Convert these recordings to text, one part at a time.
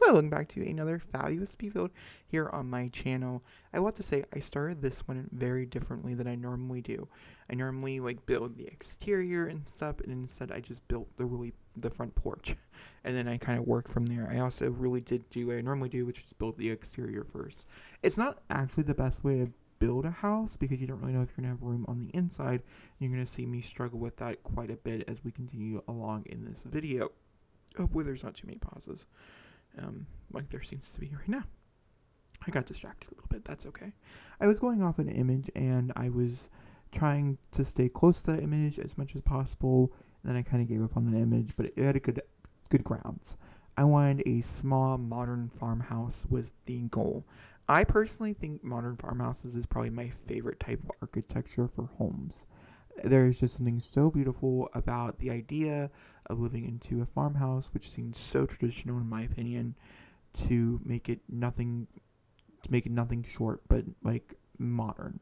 Hello, welcome back to another fabulous build here on my channel. I want to say I started this one very differently than I normally do. I normally build the exterior and stuff, and instead I just built the front porch, and then I kind of work from there. I also really did do what I normally do, which is build the exterior first. It's not actually the best way to build a house because you don't really know if you're gonna have room on the inside. You're gonna see me struggle with that quite a bit as we continue along in this video. Hopefully there's not too many pauses. Like there seems to be right now. I got distracted a little bit. That's okay. I was going off an image and I was trying to stay close to that image as much as possible. And then I kind of gave up on that image, but it had a good grounds. I wanted a small modern farmhouse was the goal. I personally think modern farmhouses is probably my favorite type of architecture for homes. There's just something so beautiful about the idea of living into a farmhouse, which seems so traditional in my opinion, to make it nothing short but modern.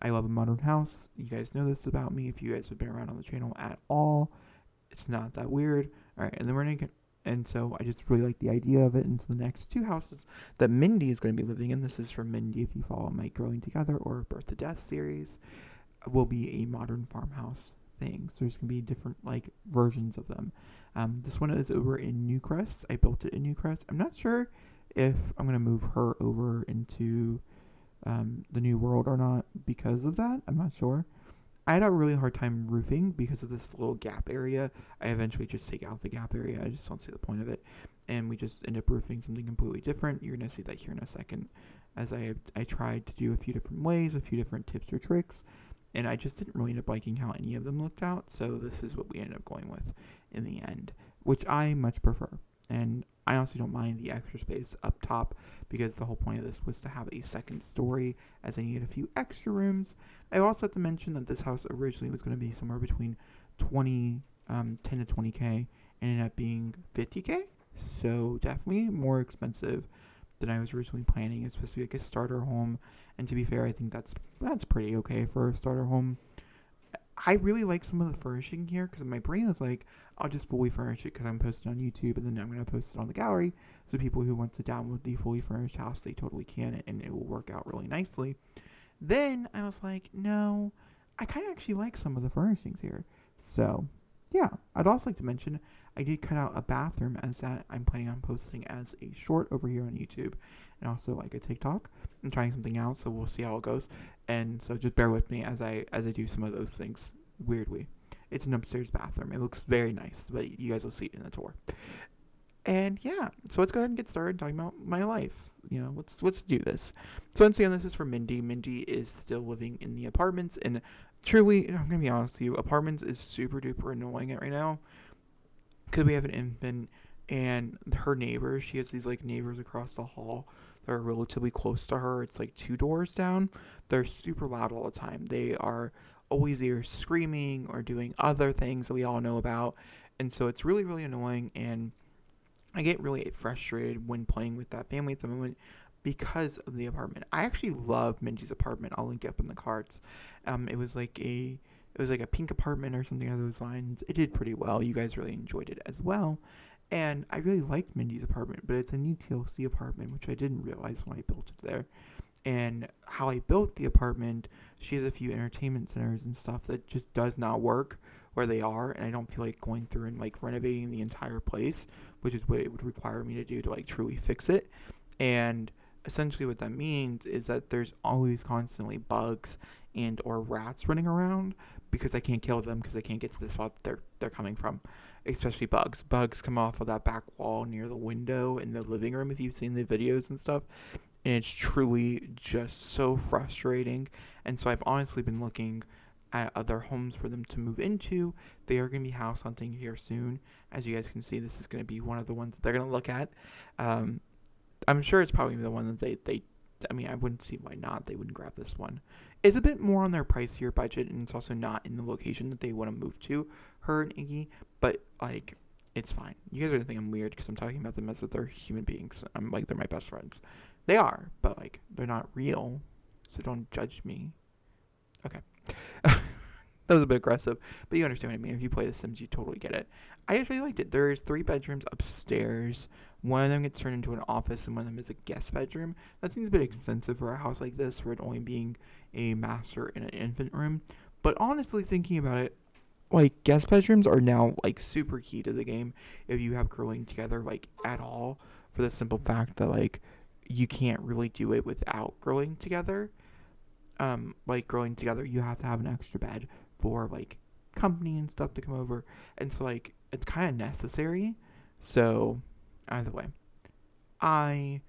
I love a modern house. You guys know this about me if you guys have been around on the channel at all. It's not that weird. Alright, and then we're gonna get, and so I just really like the idea of it. And so the next two houses that Mindy is going to be living in, this is from Mindy if you follow my Growing Together or Birth to Death series, will be a modern farmhouse thing. So there's going to be different versions of them. This one is over in Newcrest. I built it in Newcrest. I'm not sure if I'm going to move her over into the new world or not because of that. I'm not sure. I had a really hard time roofing because of this little gap area. I eventually just take out the gap area. I just don't see the point of it. And we just end up roofing something completely different. You're going to see that here in a second. As I tried to do a few different ways, a few different tips or tricks. And I just didn't really end up liking how any of them looked out. So this is what we ended up going with in the end, which I much prefer. And I honestly don't mind the extra space up top because the whole point of this was to have a second story as I needed a few extra rooms. I also have to mention that this house originally was going to be somewhere between 10 to 20K and ended up being 50K. So definitely more expensive than I was originally planning. It's supposed to be like a starter home. And to be fair, I think that's pretty okay for a starter home. I really like some of the furnishing here because my brain was like, I'll just fully furnish it because I'm posting on YouTube and then I'm going to post it on the gallery. So people who want to download the fully furnished house, they totally can and it will work out really nicely. Then I was like, no, I kind of actually like some of the furnishings here. So yeah, I'd also like to mention I did cut out a bathroom as that I'm planning on posting as a short over here on YouTube and also like a TikTok. I'm trying something out, so we'll see how it goes. And so just bear with me as I do some of those things weirdly. It's an upstairs bathroom. It looks very nice, but you guys will see it in the tour. And yeah, so let's go ahead and get started talking about my life. You know, let's do this. So once again, this is for Mindy. Mindy is still living in the apartments, and truly, I'm gonna be honest with you, apartments is super duper annoying right now. Because we have an infant and her neighbors, she has these neighbors across the hall that are relatively close to her. It's 2 doors down. They're super loud all the time. They are always either screaming or doing other things that we all know about. And so it's really, really annoying. And I get really frustrated when playing with that family at the moment because of the apartment. I actually love Mindy's apartment. I'll link it up in the cards. It was like a pink apartment or something along those lines. It did pretty well. You guys really enjoyed it as well. And I really liked Mindy's apartment, but it's a new TLC apartment, which I didn't realize when I built it there. And how I built the apartment, she has a few entertainment centers and stuff that just does not work where they are, and I don't feel like going through and renovating the entire place, which is what it would require me to do to truly fix it. And essentially what that means is that there's always constantly bugs and or rats running around because I can't kill them because I can't get to the spot they're coming from. Especially bugs. Bugs come off of that back wall near the window in the living room if you've seen the videos and stuff. And it's truly just so frustrating. And so I've honestly been looking at other homes for them to move into. They are going to be house hunting here soon. As you guys can see, this is going to be one of the ones that they're going to look at. I'm sure it's probably the one that they I mean, I wouldn't see why not. They wouldn't grab this one. It's a bit more on their pricier budget, and it's also not in the location that they want to move to, her and Iggy, but, it's fine. You guys are going to think I'm weird because I'm talking about them as if they're human beings. I'm they're my best friends. They are, but, they're not real, so don't judge me. Okay. That was a bit aggressive, but you understand what I mean. If you play The Sims, you totally get it. I just really liked it. There's 3 bedrooms upstairs. One of them gets turned into an office, and one of them is a guest bedroom. That seems a bit extensive for a house like this, for it only being a master and an infant room. But honestly, thinking about it, like guest bedrooms are now like super key to the game if you have growing together like at all, for the simple fact that like you can't really do it without growing together. Like growing together, you have to have an extra bed for like company and stuff to come over, and so like it's kind of necessary. So either way, I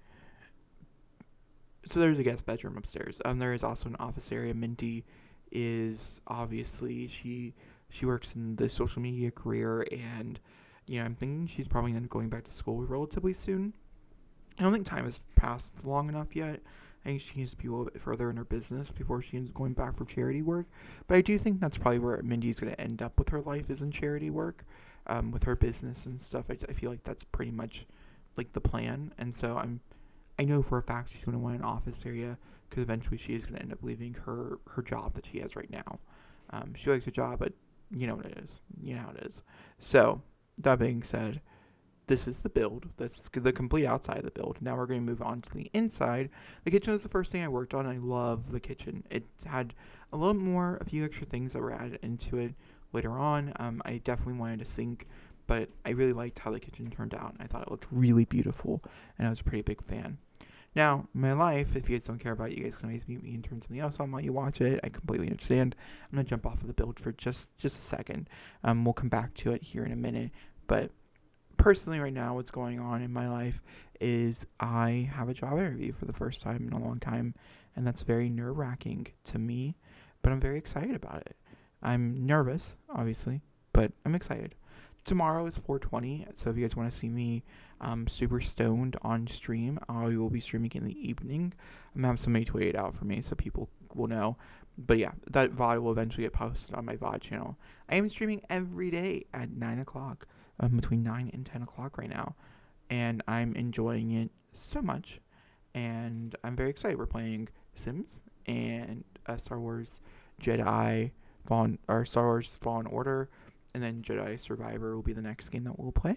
so there's a guest bedroom upstairs. There is also an office area. Minty is obviously she works in the social media career, and I'm thinking she's probably going to going back to school relatively soon. I don't think time has passed long enough yet. I think she needs to be a little bit further in her business before she ends up going back for charity work. But I do think that's probably where Mindy's going to end up with her life, is in charity work, with her business and stuff. I feel like that's pretty much like the plan. And so I know for a fact she's going to want an office area, because eventually she is going to end up leaving her job that she has right now. She likes her job, but you know what it is. You know how it is. So that being said, this is the build. That's the complete outside of the build. Now we're going to move on to the inside. The kitchen was the first thing I worked on. I love the kitchen. It had a few extra things that were added into it later on. I definitely wanted a sink, but I really liked how the kitchen turned out. I thought it looked really beautiful, and I was a pretty big fan. Now, my life, if you guys don't care about it, you guys can always mute me and turn something else on while you watch it. I completely understand. I'm going to jump off of the build for just a second. We'll come back to it here in a minute, but personally right now, what's going on in my life is I have a job interview for the first time in a long time, and that's very nerve-wracking to me, but I'm very excited about it. I'm nervous, obviously, but I'm excited. Tomorrow is 420, so if you guys want to see me super stoned on stream, I will be streaming in the evening. I'm going to have somebody tweet it out for me so people will know. But yeah, that VOD will eventually get posted on my VOD channel. I am streaming every day at 9 o'clock. Between 9 and 10 o'clock right now, and I'm enjoying it so much, and I'm very excited. We're playing Sims and Star Wars Jedi Star Wars Fallen Order, and then Jedi Survivor will be the next game that we'll play,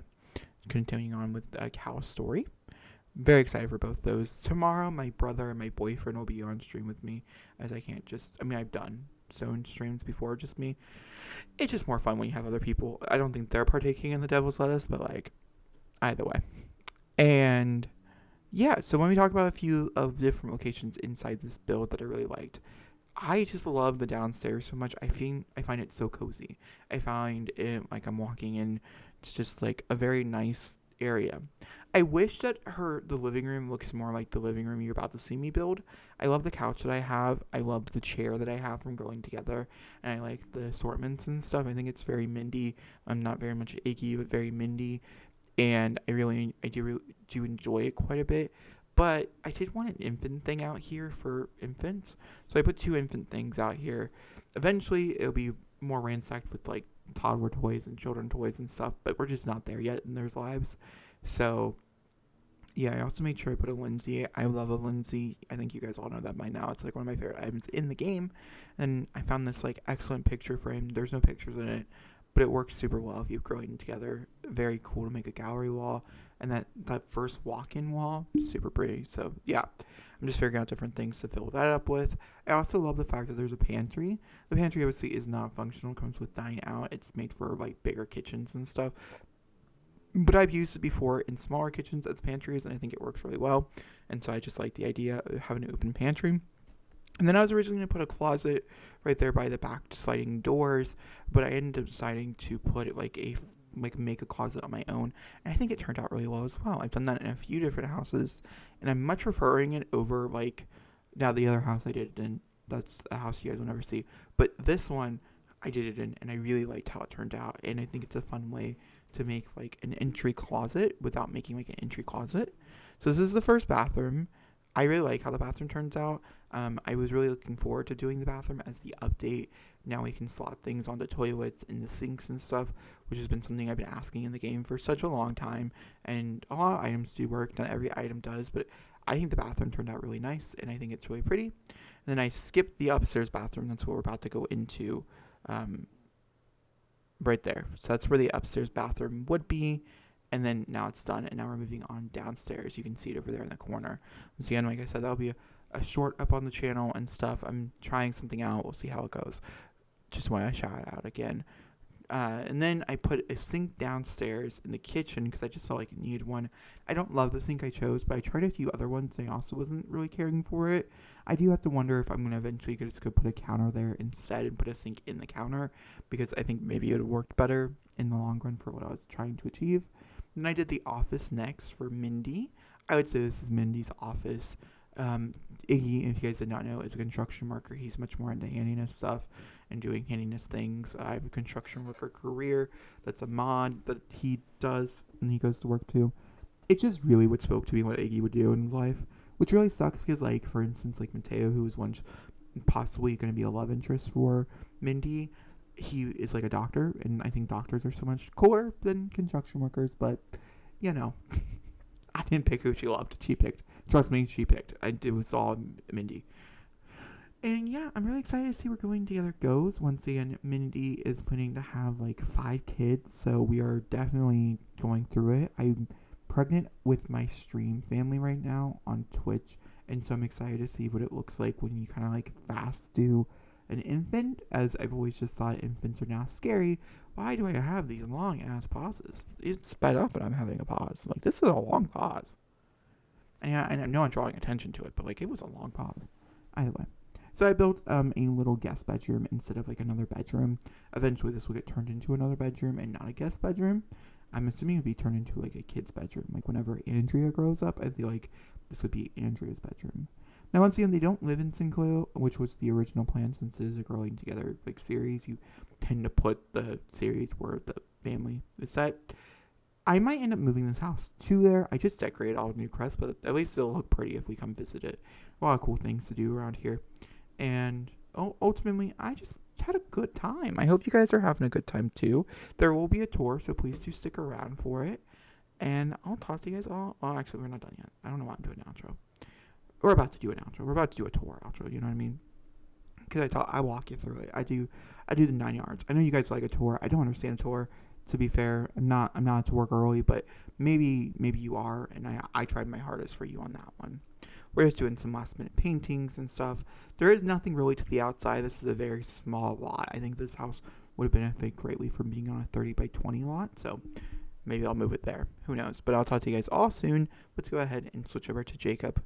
continuing on with the Cow story. Very excited for both those. Tomorrow, my brother and my boyfriend will be on stream with me, as I've done zone streams before, just me. It's just more fun when you have other people. I don't think they're partaking in the Devil's Lettuce, but like, either way. And yeah, so when we talk about a few of the different locations inside this build that I really liked, I just love the downstairs so much. I find it so cozy. I find it like I'm walking in to just like a very nice area. I wish that the living room looks more like the living room you're about to see me build. I love the couch that I have. I love the chair that I have from Growing Together, and I like the assortments and stuff. I think it's very Mindy. I'm not very much icky, but very Mindy, and I do enjoy it quite a bit. But I did want an infant thing out here for infants, so I put 2 infant things out here. Eventually, it'll be more ransacked with like toddler toys and children toys and stuff, but we're just not there yet in their lives. So yeah, I also made sure I put a Lindsay. I love a Lindsay. I think you guys all know that by now. It's like one of my favorite items in the game. And I found this like excellent picture frame. There's no pictures in it, but it works super well if you've grown together. Very cool to make a gallery wall. And that first walk-in wall, super pretty. So yeah, I'm just figuring out different things to fill that up with. I also love the fact that there's a pantry. The pantry obviously is not functional. It comes with dine out. It's made for like bigger kitchens and stuff. But I've used it before in smaller kitchens as pantries, and I think it works really well. And so I just like the idea of having an open pantry. And then I was originally going to put a closet right there by the back sliding doors, but I ended up deciding to put it make a closet on my own. And I think it turned out really well as well. I've done that in a few different houses, and I'm much preferring it over now the other house I did it in. That's a house you guys will never see. But this one I did it in, and I really liked how it turned out. And I think it's a fun way to make like an entry closet without making like an entry closet. So this is the first bathroom. I really like how the bathroom turns out. I was really looking forward to doing the bathroom as the update. Now we can slot things onto toilets and the sinks and stuff, which has been something I've been asking in the game for such a long time. And a lot of items do work, not every item does, but I think the bathroom turned out really nice, and I think it's really pretty. And then I skipped the upstairs bathroom. That's what we're about to go into. um, right there. So that's where the upstairs bathroom would be. And then now it's done, and now we're moving on downstairs. You can see it over there in the corner. Once again, like I said, that'll be a short up on the channel and stuff. I'm trying something out. We'll see how it goes. Just want to shout out again. And then I put a sink downstairs in the kitchen because I just felt like it needed one. I don't love the sink I chose, but I tried a few other ones and I also wasn't really caring for it. I do have to wonder if I'm going to eventually just go put a counter there instead and put a sink in the counter, because I think maybe it would work better in the long run for what I was trying to achieve. Then I did the office next for Mindy. I would say this is Mindy's office. Iggy, if you guys did not know, is a construction worker. He's much more into handiness stuff and doing handiness things. I have a construction worker career. That's a mod that he does and he goes to work to. It's just really what spoke to me, what Iggy would do in his life, which really sucks because, like, for instance, like Mateo, who is once possibly going to be a love interest for Mindy, he is like a doctor, and I think doctors are so much cooler than construction workers, but, you know, I didn't pick who she loved. She picked. Trust me, she picked. It was all Mindy. And yeah, I'm really excited to see where Going Together goes. Once again, Mindy is planning to have like 5 kids, so we are definitely going through it. I'm pregnant with my stream family right now on Twitch, and so I'm excited to see what it looks like when you kind of like fast do an infant, as I've always just thought infants are now scary. Why do I have these long ass pauses? It's sped up and I'm having a pause. Like, this is a long pause. And yeah, I know I'm drawing attention to it, but like, it was a long pause. Either way. So I built a little guest bedroom instead of like another bedroom. Eventually this will get turned into another bedroom and not a guest bedroom. I'm assuming it would be turned into like a kid's bedroom. Like whenever Andrea grows up, I feel like this would be Andrea's bedroom. Now once again, they don't live in Sinclair, which was the original plan since it is a Growing Together like series. You tend to put the series where the family is set. I might end up moving this house to there. I just decorated all new crest, but at least it'll look pretty if we come visit it. A lot of cool things to do around here. And ultimately, I just had a good time. I hope you guys are having a good time too. There will be a tour, so please do stick around for it. And I'll talk to you guys all. Well, actually, we're not done yet. I don't know why I'm doing an outro. We're about to do an outro. We're about to do a tour outro. You know what I mean? Because I walk you through it. I do the 9 yards. I know you guys like a tour. I don't understand a tour. To be fair, I'm not to work early, but maybe you are, and I tried my hardest for you on that one. We're just doing some last minute paintings and stuff. There is nothing really to the outside. This is a very small lot. I think this house would benefit greatly from being on a 30 by 20 lot, so maybe I'll move it there. Who knows? But I'll talk to you guys all soon. Let's go ahead and switch over to Jacob.